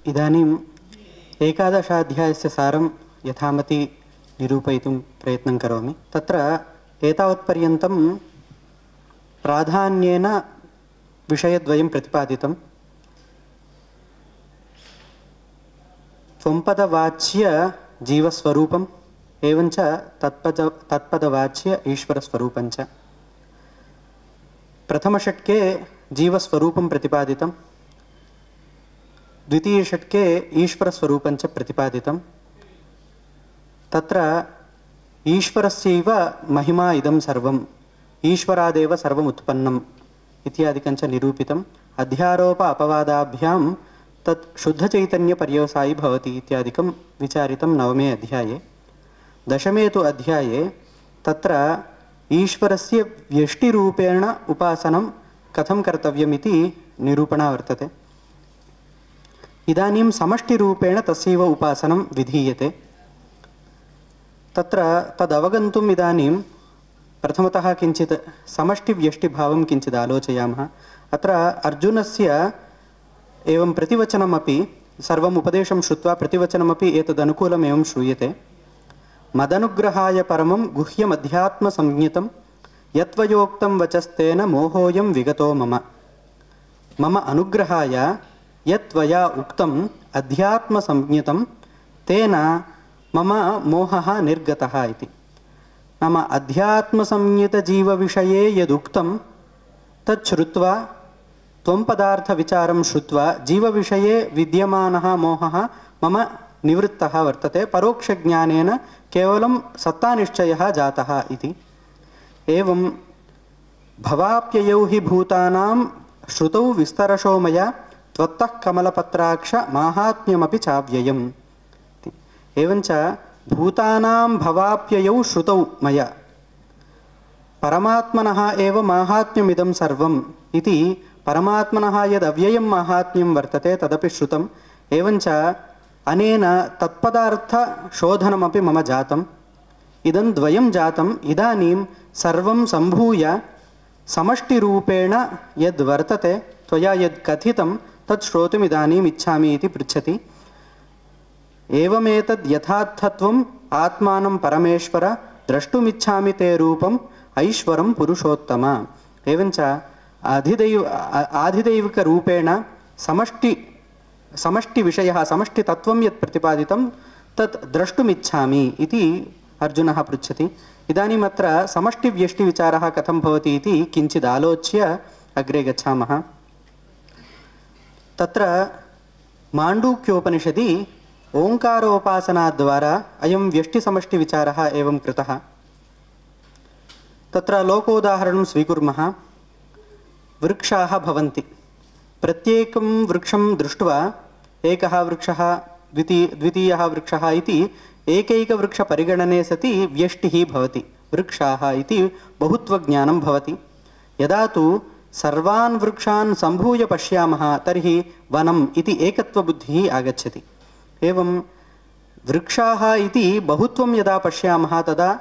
इदानीम् एकादशाध्यायस्य सारं यथामति निरूपयितुं प्रयत्नं करोमि। तत्र एतावत्पर्यन्तं प्राधान्येन विषयद्वयं प्रतिपादितं। त्वम्पदवाच्य जीवस्वरूपम् एवञ्च तत्पदवाच्य ईश्वरस्वरूपञ्च। प्रथमषट्के जीवस्वरूपं प्रतिपादितं, द्वितीयषट्के ईश्वरस्वरूपञ्च प्रतिपादितं। तत्र ईश्वरस्यैव महिमा इदं सर्वम्, ईश्वरादेव सर्वम् उत्पन्नम् इत्यादिकञ्च निरूपितम्। अध्यारोप अपवादाभ्यां तत् शुद्धचैतन्यपर्यवसायी भवति इत्यादिकं विचारितं नवमे अध्याये। दशमे तु अध्याये तत्र ईश्वरस्य व्यष्टिरूपेण उपासनं कथं कर्तव्यमिति निरूपणा वर्तते। इदानीं समष्टिरूपेण तस्यैव उपासनं विधीयते। तत्र तदवगन्तुम् इदानीं प्रथमतः किञ्चित् समष्टिव्यष्टिभावं किञ्चित् आलोचयामः। अत्र अर्जुनस्य एवं प्रतिवचनमपि, सर्वम् उपदेशं श्रुत्वा प्रतिवचनमपि एतदनुकूलमेवं श्रूयते। मदनुग्रहाय परमं गुह्यमध्यात्मसंज्ञितं यत्त्वयोक्तं वचस्तेन मोहोऽयं विगतो मम। मम अनुग्रहाय यत्त्वया उक्तम् अध्यात्मसंज्ञितं तेन मम मोहः निर्गतः इति। नाम अध्यात्मसंज्ञितजीवविषये यदुक्तं तच्छ्रुत्वा त्वं पदार्थविचारं श्रुत्वा जीवविषये विद्यमानः मोहः मम निवृत्तः वर्तते। परोक्षज्ञानेन केवलं सत्तानिश्चयः जातः इति। एवं भवाप्ययौ हि भूतानां श्रुतौ विस्तरशो मया त्वत्तः कमलपत्राक्ष माहात्म्यमपि चाव्ययम्। एवञ्च भूतानां भवाप्ययौ श्रुतौ मया, परमात्मनः एव माहात्म्यमिदं सर्वम् इति। परमात्मनः यदव्ययं माहात्म्यं वर्तते तदपि श्रुतम्। एवञ्च अनेन तत्पदार्थशोधनमपि मम जातम्। इदं द्वयं जातम्। इदानीं सर्वं सम्भूय समष्टिरूपेण यद्वर्तते त्वया यद् कथितं तत् श्रोतुम् इदानीम् इच्छामि इति पृच्छति। एवमेतद् यथार्थत्वम् आत्मानं परमेश्वर द्रष्टुमिच्छामि ते रूपम् ऐश्वरं पुरुषोत्तम। एवञ्च आधिदैविकरूपेण समष्टिविषयः, समष्टितत्त्वं यत् प्रतिपादितं तत् द्रष्टुमिच्छामि इति अर्जुनः पृच्छति। इदानीम् अत्र समष्टिव्यष्टिविचारः कथं भवति इति किञ्चित् आलोच्य अग्रे गच्छामः। तत्र माण्डूक्योपनिषदि ओङ्कारोपासनाद्वारा अयं व्यष्टिसमष्टिविचारः एवं कृतः। तत्र लोकोदाहरणं स्वीकुर्मः। वृक्षाः भवन्ति। प्रत्येकं वृक्षं दृष्ट्वा एकः वृक्षः, द्वितीयः वृक्षः इति एकैकवृक्षपरिगणने सति व्यष्टिः भवति। वृक्षाः इति बहुत्वज्ञानं भवति। यदा तु सर्वान् वृक्षान् सम्भूय पश्यामः तर्हि वनम् इति एकत्वबुद्धिः आगच्छति। एवं वृक्षाः इति बहुत्वं यदा पश्यामः तदा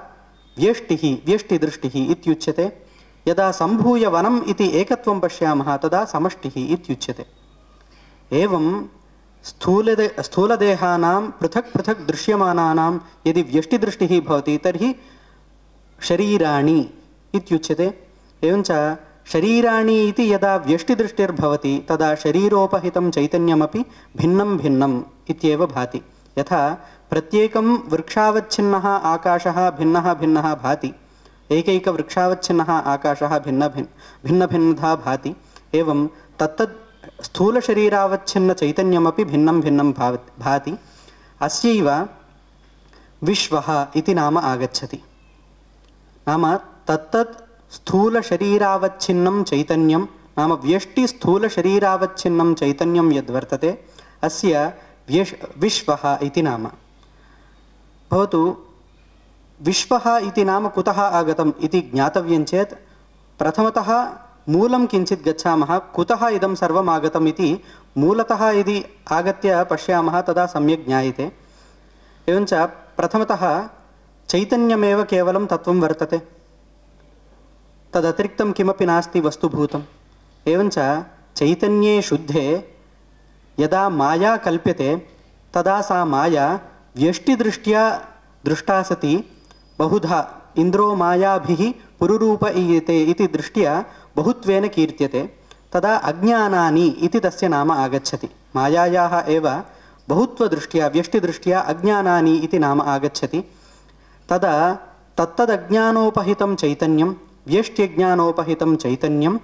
व्यष्टिः, व्यष्टिदृष्टिः इत्युच्यते। यदा सम्भूय वनम् इति एकत्वं पश्यामः तदा समष्टिः इत्युच्यते। एवं स्थूलदेहानां पृथक् पृथक् दृश्यमानानां यदि व्यष्टिदृष्टिः भवति तर्हि शरीराणि इत्युच्यते। एवञ्च शरीराणि इति यदा व्यष्टिदृष्टिर्भवति तदा शरीरोपहितं चैतन्यमपि भिन्नं भिन्नम् इत्येव भाति। यथा प्रत्येकं वृक्षावच्छिन्नः आकाशः भिन्नः भिन्नः भाति, एकैकवृक्षावच्छिन्नः आकाशः भिन्नभिन्नधा भाति। एवं तत्तद् स्थूलशरीरावच्छिन्नचैतन्यमपि भिन्नं भिन्नं भाति। अस्यैव विश्वः इति नाम आगच्छति। नाम तत्तत् स्थूलशरीरावच्छिन्नं चैतन्यं, नाम व्यष्टिस्थूलशरीरावच्छिन्नं चैतन्यं यद्वर्तते अस्य विश्वः इति नाम। भवतु विश्वः इति नाम कुतः आगतम् इति ज्ञातव्यं चेत् प्रथमतः मूलं किञ्चित् गच्छामः। कुतः इदं सर्वम् आगतम् इति मूलतः यदि आगत्य पश्यामः तदा सम्यक् ज्ञायते। एवञ्च प्रथमतः चैतन्यमेव केवलं तत्त्वं वर्तते, तदतिरिक्तं किमपि नास्ति वस्तुभूतम्। एवञ्च चैतन्ये शुद्धे यदा माया कल्प्यते तदा सा माया व्यष्टिदृष्ट्या दृष्टा सति बहुधा इंद्रो मायाभिः पुरुरूपयते इति दृष्ट्या बहुत्वेन कीर्त्यते। तदा अज्ञानानि इति तस्य नाम आगच्छति। मायायाः एव बहुत्वदृष्ट्या व्यष्टिदृष्ट्या अज्ञानानि इति नाम आगच्छति। तदा तत्तदज्ञानोपहितं चैतन्यं व्यष्ट्यज्ञानोपहितं चैतन्यं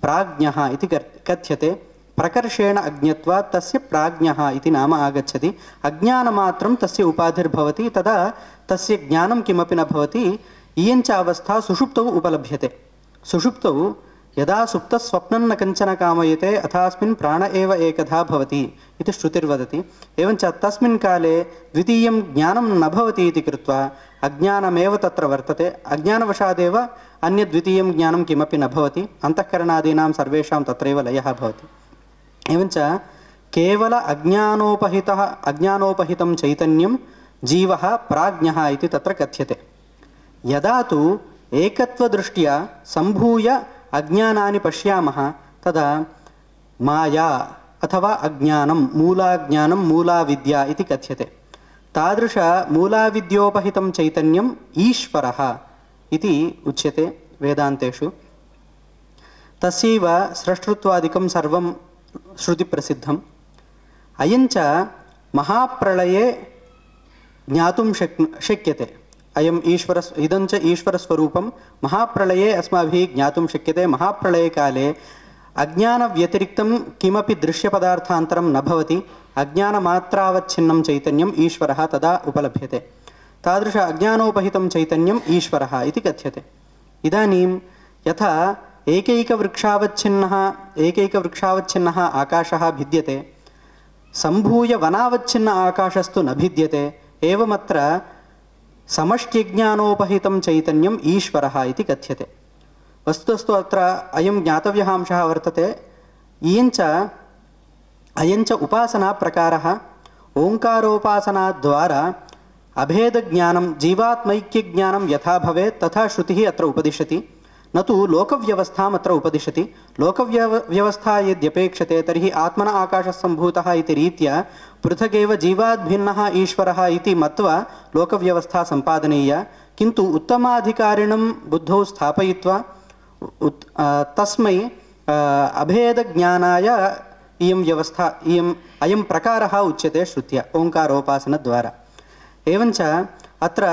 प्राज्ञः इति कथ्यते। प्रकर्षेण अज्ञत्वात् तस्य प्राज्ञः इति नाम आगच्छति। अज्ञानमात्रं तस्य उपाधिर्भवति, तदा तस्य ज्ञानं किमपि न भवति। इयञ्च अवस्था सुषुप्तौ उपलभ्यते। सुषुप्तौ यदा सुप्तस्वप्नं न कञ्चन कामयते अथास्मिन् प्राण एव एकधा भवति इति श्रुतिर्वदति। एवञ्च तस्मिन् काले द्वितीयं ज्ञानं न भवति इति कृत्वा अज्ञानमेव तत्र वर्तते। अज्ञानवशादेव अन्यद्वितीयं ज्ञानं किमपि न भवति। अन्तःकरणादीनां सर्वेषां तत्रैव लयः भवति। एवञ्च केवल अज्ञानोपहितं चैतन्यं जीवः प्राज्ञः इति तत्र कथ्यते। यदा तु एकत्वदृष्ट्या सम्भूय अज्ञानानि पश्यामः तदा माया अथवा अज्ञानं मूलाज्ञानं मूलाविद्या इति कथ्यते। तादृश मूलाविद्योपहितं चैतन्यम् ईश्वरः इति उच्यते वेदान्तेषु। तस्यैव स्रष्टृत्वादिकं सर्वं श्रुतिप्रसिद्धम्। अयञ्च महाप्रलये ज्ञातुं शक्यते। अयम् इदञ्च ईश्वरस्वरूपं महाप्रलये अस्माभिः ज्ञातुं शक्यते। महाप्रलये काले अज्ञानव्यतिरिक्तं किमपि दृश्यपदार्थान्तरं न भवति। अज्ञानमात्रावच्छिन्नं चैतन्यम् ईश्वरः तदा उपलभ्यते। तादृश अज्ञानोपहितं चैतन्यम् ईश्वरः इति कथ्यते। इदानीं यथा एकैकवृक्षावच्छिन्नः आकाशः भिद्यते, सम्भूय वनावच्छिन्न आकाशस्तु न भिद्यते, एवमत्र समष्ट्यज्ञानोपहितं चैतन्यम् ईश्वरः इति कथ्यते। वस्तुतस्तु अत्र अयं ज्ञातव्यः अंशः वर्तते। अयञ्च उपासनाप्रकारः। ओङ्कारोपासनाद्वारा अभेदज्ञानं जीवात्मैक्यज्ञानं यथा भवेत् तथा श्रुतिः अत्र उपदिशति, न तु लोकव्यवस्थाम् अत्र उपदिशति। लोकव्यवस्था यद्यपेक्षते तर्हि आत्मना आकाशसम्भूतः इति रीत्या पृथगेव जीवाद्भिन्नः ईश्वरः इति मत्वा लोकव्यवस्था सम्पादनीया। किन्तु उत्तमाधिकारिणं बुद्धौ स्थापयित्वा तस्मै अभेदज्ञानाय इयं व्यवस्था अयं प्रकारः उच्यते श्रुत्या ओङ्कारोपासनद्वारा। एवञ्च अत्र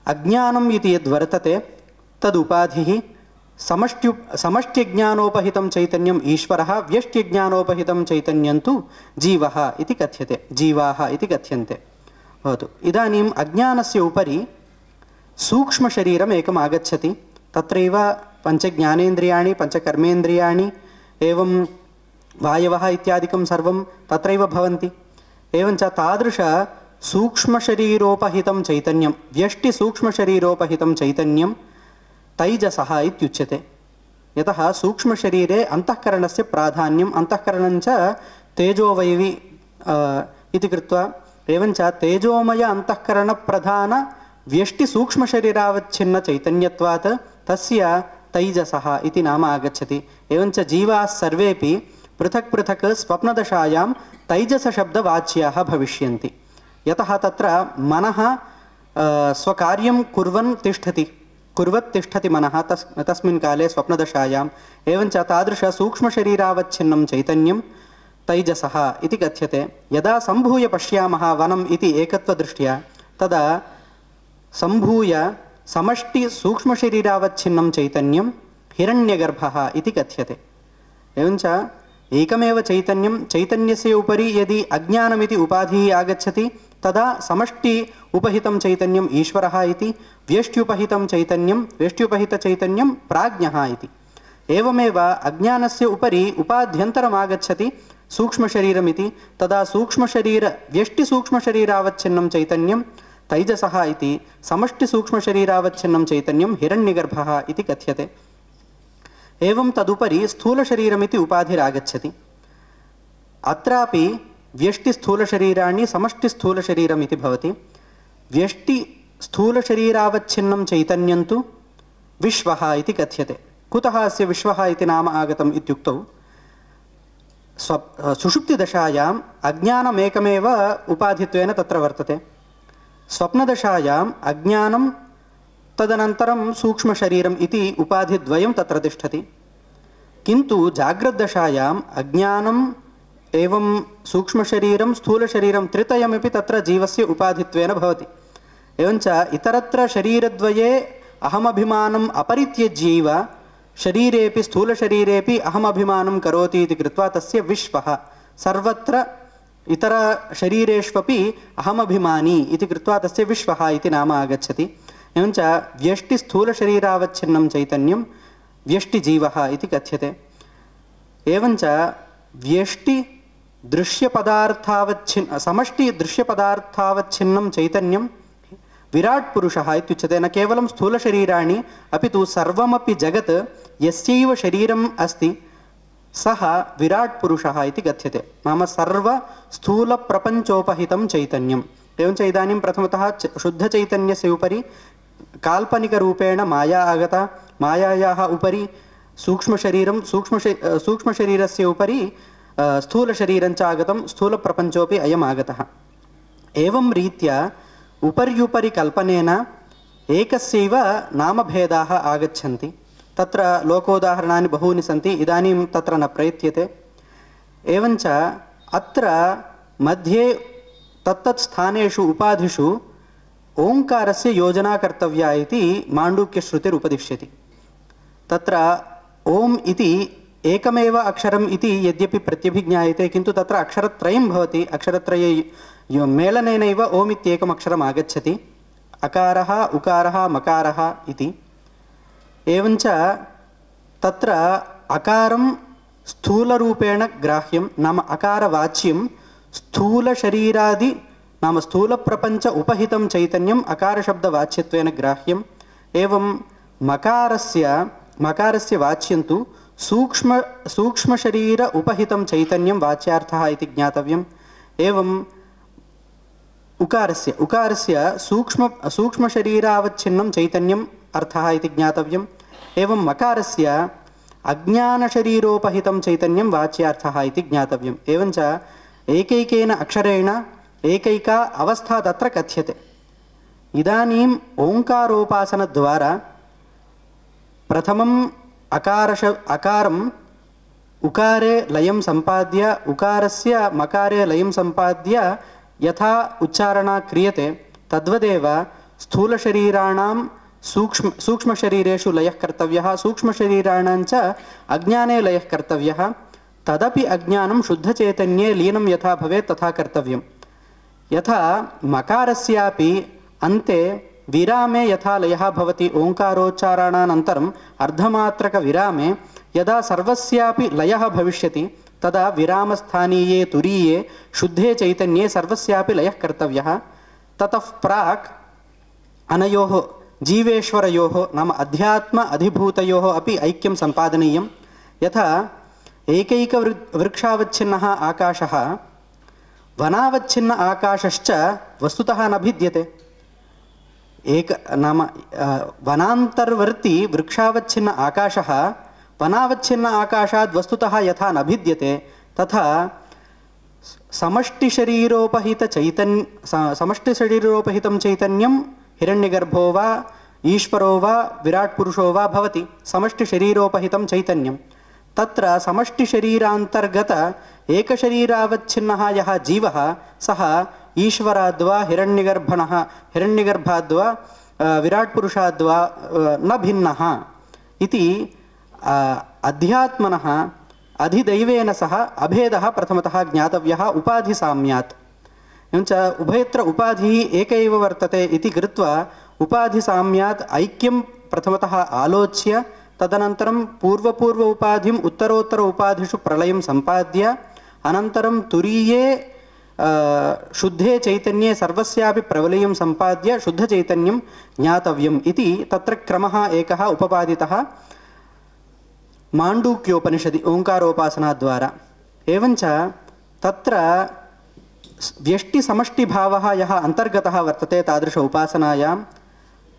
अज्ञानम् इति यद्वर्तते तदुपाधिः समष्ट्यज्ञानोपहितं चैतन्यम् ईश्वरः, व्यष्ट्यज्ञानोपहितं चैतन्यं तु जीवः इति कथ्यते, जीवाः इति कथ्यन्ते। भवतु इदानीम् अज्ञानस्य उपरि सूक्ष्मशरीरम् एकम् आगच्छति। तत्रैव पञ्चज्ञानेन्द्रियाणि पञ्चकर्मेन्द्रियाणि एवं वायवः इत्यादिकं सर्वं तत्रैव भवन्ति। एवञ्च तादृश सूक्ष्मशरीरोपहितं चैतन्यं व्यष्टिसूक्ष्मशरीरोपहितं चैतन्यं तैजसः इत्युच्यते। यतः सूक्ष्मशरीरे अन्तःकरणस्य प्राधान्यम्, अन्तःकरणञ्च तेजोवैवि इति कृत्वा एवञ्च तेजोमय अन्तःकरणप्रधान व्यष्टिसूक्ष्मशरीरावच्छिन्न चैतन्यत्वात् तस्य तैजसः इति नाम आगच्छति। एवञ्च जीवाः सर्वेपि पृथक् पृथक् स्वप्नदशायां तैजसशब्दवाच्याः भविष्यन्ति। यतः तत्र मनः स्वकार्यं कुर्वत् तिष्ठति मनः तस्मिन् काले स्वप्नदशायाम्। एवञ्च तादृशसूक्ष्मशरीरावच्छिन्नं चैतन्यं तैजसः इति कथ्यते। यदा सम्भूय पश्यामः वनम् इति एकत्वदृष्ट्या तदा सम्भूय समष्टिसूक्ष्मशरीरावच्छिन्नं चैतन्यं हिरण्यगर्भः इति कथ्यते। एवञ्च एकमेव चैतन्यं, चैतन्यस्य उपरि यदि अज्ञानमिति उपाधिः आगच्छति तदा समष्टि उपहितं चैतन्यम् ईश्वरः इति, व्यष्ट्युपहितं चैतन्यं प्राज्ञः इति। एवमेव अज्ञानस्य उपरि उपाध्यन्तरम् आगच्छति सूक्ष्मशरीरमिति, तदा व्यष्टिसूक्ष्मशरीरावच्छिन्नं चैतन्यं तैजसः इति, समष्टिसूक्ष्मशरीरावच्छिन्नं चैतन्यं हिरण्यगर्भः इति कथ्यते। एवं तदुपरि स्थूलशरीरमिति उपाधिरागच्छति। अत्रापि व्यष्टिस्थूलशरीराणि समष्टिस्थूलशरीरमिति भवति। व्यष्टिस्थूलशरीरावच्छिन्नं चैतन्यं तु विश्वः इति कथ्यते। कुतः अस्य विश्वः इति नाम आगतम् इत्युक्तौ सुषुप्तिदशायाम् अज्ञानमेकमेव उपाधित्वेन तत्र वर्तते। स्वप्नदशायाम् अज्ञानं तदनन्तरं सूक्ष्मशरीरम् इति उपाधिद्वयं तत्र तिष्ठति। किन्तु जाग्रद्दशायाम् अज्ञानम् एवं सूक्ष्मशरीरं स्थूलशरीरं त्रितयमपि तत्र जीवस्य उपाधित्वेन भवति। एवञ्च इतरत्र शरीरद्वये अहमभिमानम् अपरित्यज्यैव शरीरेपि स्थूलशरीरेपि अहमभिमानं करोति इति कृत्वा तस्य विश्वः सर्वत्र इतरशरीरेष्वपि अहमभिमानी इति कृत्वा तस्य विश्वः इति नाम आगच्छति। एवञ्च व्यष्टिस्थूलशरीरावच्छिन्नं चैतन्यं व्यष्टिजीवः इति कथ्यते। एवञ्च समष्टिदृश्यपदार्थावच्छिन्नं चैतन्यं विराट् पुरुषः इत्युच्यते। न केवलं स्थूलशरीराणि अपि तु सर्वमपि जगत् यस्यैव शरीरम् अस्ति सः विराट् पुरुषः इति कथ्यते। नाम सर्वस्थूलप्रपञ्चोपहितं चैतन्यम्। एवञ्च इदानीं प्रथमतः शुद्धचैतन्यस्य उपरि काल्पनिकरूपेण माया आगता। मायायाः उपरि सूक्ष्मशरीरं, सूक्ष्मशरीरस्य उपरि स्थूलशरीरञ्च आगतं, स्थूलप्रपञ्चोपि अयम् आगतः। एवं रीत्या उपर्युपरि कल्पनेन एकस्यैव नामभेदाः आगच्छन्ति। तत्र लोकोदाहरणानि बहूनि सन्ति, इदानीं तत्र न प्रयत्यते। एवञ्च अत्र मध्ये तत्तत् स्थानेषु उपाधिषु ओङ्कारस्य योजना कर्तव्या इति माण्डूक्यश्रुतिरुपदिश्यति। तत्र ओम् इति एकमेव अक्षरम् इति यद्यपि प्रत्यभिज्ञायते, किन्तु तत्र अक्षरत्रयं भवति। अक्षरत्रये मेलनेनैव ओम् इत्येकम् अक्षरम् आगच्छति। अकारः, उकारः, मकारः इति। एवञ्च तत्र अकारं स्थूलरूपेण ग्राह्यं, नाम अकारवाच्यं स्थूलशरीरादि नाम स्थूलप्रपञ्च उपहितं चैतन्यम् अकारशब्दवाच्यत्वेन ग्राह्यम्। एवं मकारस्य वाच्यं तु सूक्ष्मशरीर उपहितं चैतन्यं वाच्यार्थः इति ज्ञातव्यम्। एवं उकारस्य सूक्ष्मशरीरावच्छिन्नं चैतन्यम् अर्थः इति ज्ञातव्यम्। एवं मकारस्य अज्ञानशरीरोपहितं चैतन्यं वाच्यार्थः इति ज्ञातव्यम्। एवञ्च एकैकेन अक्षरेण एकैका अवस्था तत्र कथ्यते। इदानीम् ओङ्कारोपासनद्वारा प्रथमम् अकारम् उकारे लयं सम्पाद्य, उकारस्य मकारे लयं सम्पाद्य यथा उच्चारणा क्रियते तद्वदेव स्थूलशरीराणां सूक्ष्मशरीरेषु लयः कर्तव्यः, सूक्ष्मशरीराणाञ्च अज्ञाने लयः कर्तव्यः। तदपि अज्ञानं शुद्धचैतन्ये लीनं यथा भवेत् तथा कर्तव्यम्। यथा मकारस्यापि अन्ते विरामे यथा लयः भवति, ओङ्कारोच्चारणानन्तरम् अर्धमात्रकविरामे यदा सर्वस्यापि लयः भविष्यति तदा विरामस्थानीये तुरीये शुद्धे चैतन्ये सर्वस्यापि लयः कर्तव्यः। ततः प्राक् अनयोः जीवेश्वरयोः नाम अध्यात्म अधिभूतयोः अपि ऐक्यं सम्पादनीयं। यथा एकैकवृक्षावच्छिन्नः आकाशः वनावच्छिन्न आकाशश्च वस्तुतः न भिद्यते। वनान्तर्वर्ती वृक्षावच्छिन्न आकाशः वनावच्छिन्न आकाशात् वस्तुतः यथा न भिद्यते तथा समष्टिशरीरोपहितं चैतन्यं हिरण्यगर्भो वा ईश्वरो वा विराट् पुरुषो वा भवति। समष्टिशरीरोपहितं चैतन्यं तत्र समष्टिशरीरान्तर्गत एकशरीरावच्छिन्नः यः जीवः सः ईश्वराद्वा हिरण्यगर्भाद्वा विराट् पुरुषाद्वा न भिन्नः इति अध्यात्मनः अधिदैवेन सह अभेदः प्रथमतः ज्ञातव्यः उपाधिसाम्यात्। एवञ्च उभयत्र उपाधिः एक एव वर्तते इति कृत्वा उपाधिसाम्यात् ऐक्यं प्रथमतः आलोच्य तदनन्तरं पूर्व उपाधिम् उत्तरोत्तर उपाधिषु प्रलयं सम्पाद्य अनन्तरं तुरीये शुद्धे चैतन्ये सर्वस्यापि प्रलयं सम्पाद्य शुद्धचैतन्यं ज्ञातव्यम् इति तत्र क्रमः एकः उपपादितः माण्डूक्योपनिषदि ओङ्कारोपासनाद्वारा। एवञ्च तत्र व्यष्टिसमष्टिभावः यः अन्तर्गतः वर्तते तादृश उपासनायां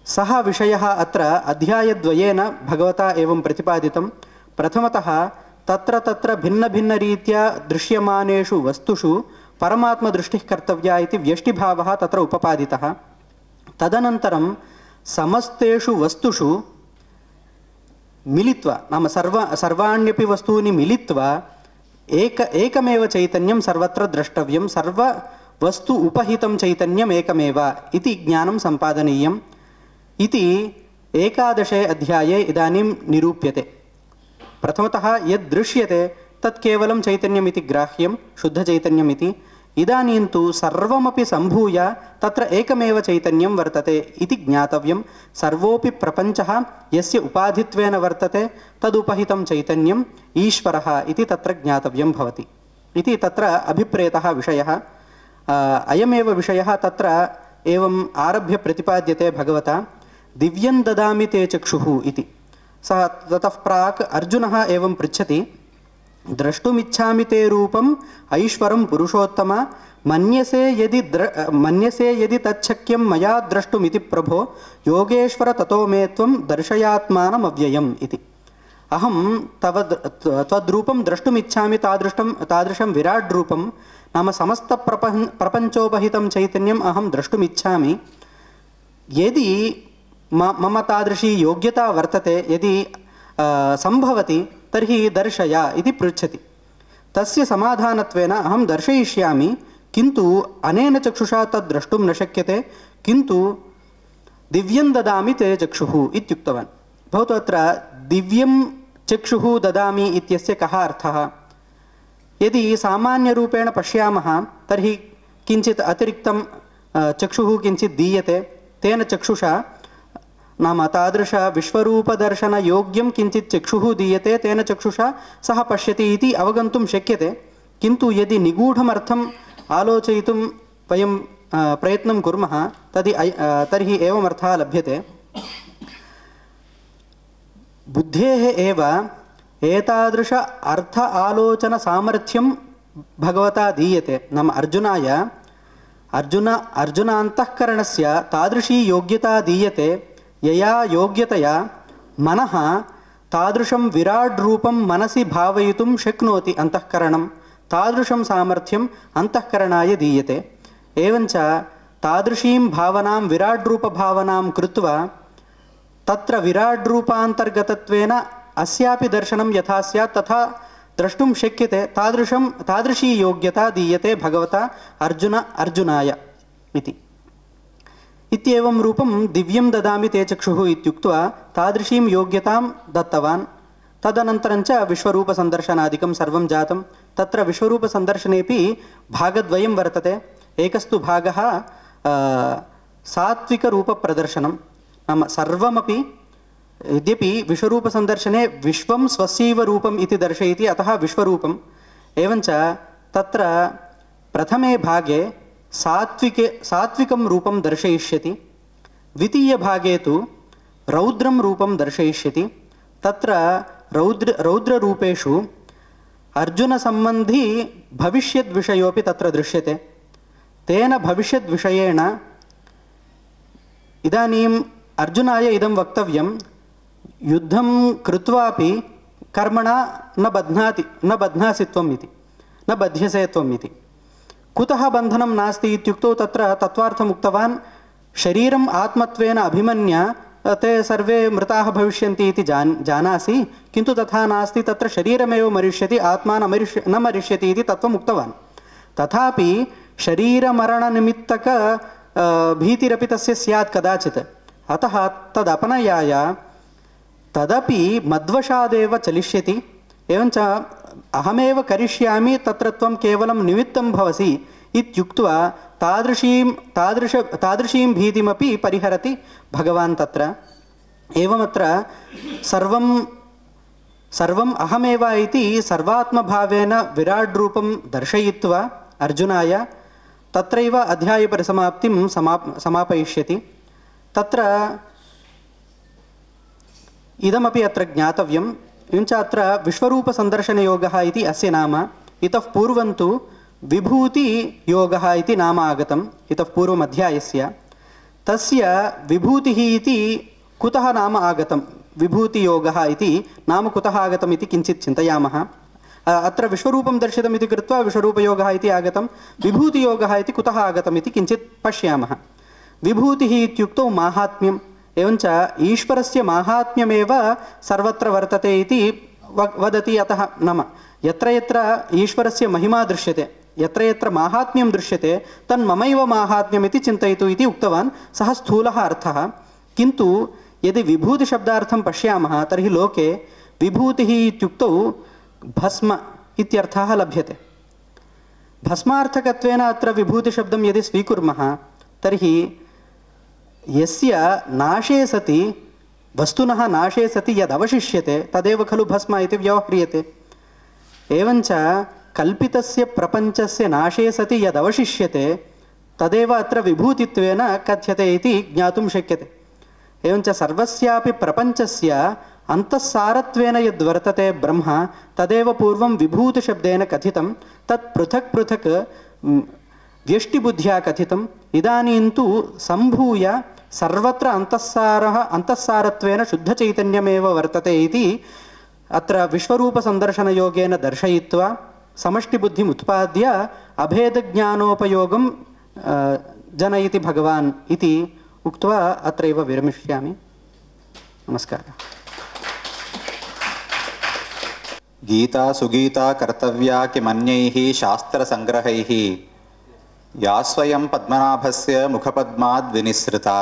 सः विषयः अत्र अध्यायद्वयेन भगवता एवं प्रतिपादितं। प्रथमतः तत्र तत्र भिन्नभिन्नरीत्या दृश्यमानेषु वस्तुषु परमात्मदृष्टिः कर्तव्या इति व्यष्टिभावः तत्र उपपादितः। तदनन्तरं समस्तेषु वस्तुषु मिलित्वा नाम सर्वाण्यपि वस्तूनि मिलित्वा एकमेव चैतन्यं सर्वत्र द्रष्टव्यं, सर्ववस्तु उपहितं चैतन्यम् एकमेव इति ज्ञानं सम्पादनीयम् इति 11 अध्याये इदानीं निरूप्यते। प्रथमतः यद् दृश्यते तत् केवलं चैतन्यमिति ग्राह्यं, शुद्धचैतन्यमिति। इदानीं तु सर्वमपि सम्भूय तत्र एकमेव चैतन्यं वर्तते इति ज्ञातव्यं। सर्वोऽपि प्रपञ्चः यस्य उपाधित्वेन वर्तते तदुपहितं चैतन्यम् ईश्वरः इति तत्र ज्ञातव्यं भवति इति तत्र अभिप्रेतः विषयः। अयमेव विषयः तत्र एवम् आरभ्य प्रतिपाद्यते भगवता, दिव्यं ददामि ते चक्षुः इति। सः ततः प्राक् अर्जुनः एवं पृच्छति, द्रष्टुमिच्छामि ते रूपम् ऐश्वरं पुरुषोत्तम, मन्यसे यदि तच्छक्यं मया द्रष्टुमिति प्रभो, योगेश्वर ततो मे त्वं दर्शयात्मानम् अव्ययम् इति। अहं त्वद्रूपं द्रष्टुमिच्छामि, तादृशं विराट् रूपं नाम समस्तप्रपञ्चोपहितं चैतन्यम् अहं द्रष्टुमिच्छामि। यदि मम तादृशी योग्यता वर्तते, यदि सम्भवति तर्हि दर्शय इति पृच्छति। तस्य समाधानत्वेन अहं दर्शयिष्यामि, किन्तु अनेन चक्षुषा तद् द्रष्टुं न शक्यते, किन्तु दिव्यं ददामि ते चक्षुः इत्युक्तवान्। भवतु अत्र दिव्यं चक्षुः ददामि इत्यस्य कः अर्थः? यदि सामान्यरूपेण पश्यामः तर्हि किञ्चित् अतिरिक्तं चक्षुः किञ्चित् दीयते, तेन चक्षुषा नाम तादृश विश्वरूपदर्शनयोग्यं किञ्चित् चक्षुः दीयते, तेन चक्षुषा सः पश्यति इति अवगन्तुं शक्यते। किन्तु यदि निगूढमर्थम् आलोचयितुं वयं प्रयत्नं कुर्मः तर्हि एवमर्थः लभ्यते। बुद्धेः एव एतादृश अर्थ आलोचनसामर्थ्यं भगवता दीयते। नाम अर्जुनान्तःकरणस्य तादृशी योग्यता दीयते, यया योग्यतया मनः तादृशं विराट् रूपं मनसि भावयितुं शक्नोति अन्तःकरणं, तादृशं सामर्थ्यम् अन्तःकरणाय दीयते। एवञ्च तादृशीं भावनां विराट् रूपभावनां कृत्वा तत्र विराट् रूपान्तर्गतत्वेन अस्यापि दर्शनं यथा स्यात् तथा द्रष्टुं शक्यते। तादृशी योग्यता दीयते भगवता अर्जुनाय इति। इत्येवं रूपं दिव्यं ददामि ते चक्षुः इत्युक्त्वा तादृशीं योग्यतां दत्तवान्। तदनन्तरञ्च विश्वरूपसन्दर्शनादिकं सर्वं जातं। तत्र विश्वरूपसन्दर्शनेपि भागद्वयं वर्तते। एकस्तु भागः सात्विकरूपप्रदर्शनं, नाम सर्वमपि यद्यपि विश्वरूपसन्दर्शने विश्वं स्वस्यैव रूपम् इति दर्शयति, अतः विश्वरूपम्। एवञ्च तत्र प्रथमे भागे सात्विकं रूपं दर्शयिष्यति, द्वितीयभागे तु रौद्रं रूपं दर्शयिष्यति। तत्र रौद्ररूपेषु अर्जुनसम्बन्धी भविष्यद्विषयोऽपि तत्र दृश्यते। तेन भविष्यद्विषयेण इदानीम् अर्जुनाय इदं वक्तव्यं, युद्धं कृत्वापि कर्मणा न बध्नासि त्वम् इति, न बध्यसे त्वम् इति। कुतः बन्धनं नास्ति इत्युक्तौ तत्र तत्त्वार्थम् उक्तवान्, शरीरम् आत्मत्वेन अभिमन्य ते सर्वे मृताः भविष्यन्ति इति जानासि, किन्तु तथा नास्ति, तत्र शरीरमेव मरिष्यति, आत्मा न मरिष्यति इति तत्त्वम् उक्तवान्। तथापि शरीरमरणनिमित्तक भीतिरपि तस्य स्यात् कदाचित्, अतः तदपनयाय तदपि मद्वशादेव चलिष्यति। एवञ्च अहमेव करिष्यामि, तत्र त्वं केवलं निमित्तं भवसि इत्युक्त्वा तादृशीं भीतिमपि परिहरति भगवान् तत्र। एवमत्र सर्वम् अहमेव इति सर्वात्मभावेन विराट् रूपं दर्शयित्वा अर्जुनाय तत्रैव अध्यायपरिसमाप्तिं समापयिष्यति। तत्र इदमपि अत्र ज्ञातव्यम्। एवञ्च अत्र विश्वरूपसन्दर्शनयोगः इति अस्य नाम। इतः पूर्वं तु विभूतियोगः इति नाम आगतम्, इतः पूर्वम् अध्यायस्य। तस्य विभूतिः इति कुतः नाम आगतं? विभूतियोगः इति नाम कुतः आगतम् इति किञ्चित् चिन्तयामः। अत्र विश्वरूपं दर्शितम् इति कृत्वा विश्वरूपयोगः इति आगतं, विभूतियोगः इति कुतः आगतम् इति किञ्चित् पश्यामः। विभूतिः इत्युक्तौ माहात्म्यम्, एवञ्च ईश्वरस्य माहात्म्यमेव सर्वत्र वर्तते इति वदति। अतः नाम यत्र यत्र ईश्वरस्य महिमा दृश्यते, यत्र यत्र माहात्म्यं दृश्यते तन्ममैव माहात्म्यम् इति चिन्तयतु इति उक्तवान्। सः स्थूलः अर्थः। किन्तु यदि विभूतिशब्दार्थं पश्यामः तर्हि लोके विभूतिः इत्युक्तौ भस्म इत्यर्थः लभ्यते। भस्मार्थकत्वेन अत्र विभूतिशब्दं यदि स्वीकुर्मः तर्हि यस्य नाशे सति, वस्तुनः नाशे सति यदवशिष्यते तदेव खलु भस्म इति व्यवह्रियते। एवञ्च कल्पितस्य प्रपञ्चस्य नाशे सति यदवशिष्यते तदेव अत्र विभूतित्वेन कथ्यते इति ज्ञातुं शक्यते। एवञ्च सर्वस्यापि प्रपञ्चस्य अन्तःसारत्वेन यद्वर्तते ब्रह्म तदेव पूर्वं विभूतिशब्देन कथितं, तत् पृथक् पृथक् व्यष्टिबुद्ध्या कथितम्। इदानीं तु सम्भूय सर्वत्र अन्तःसारत्वेन शुद्धचैतन्यमेव वर्तते इति अत्र विश्वरूपसन्दर्शनयोगेन दर्शयित्वा समष्टिबुद्धिम् उत्पाद्य अभेदज्ञानोपयोगं जनयति भगवान् इति उक्त्वा अत्रैव विरमिष्यामि। नमस्कारः। गीता सुगीता कर्तव्या किमन्यैः शास्त्रसङ्ग्रहैः या स्वयं पद्मनाभस्य मुखपद्माद् विनिसृता।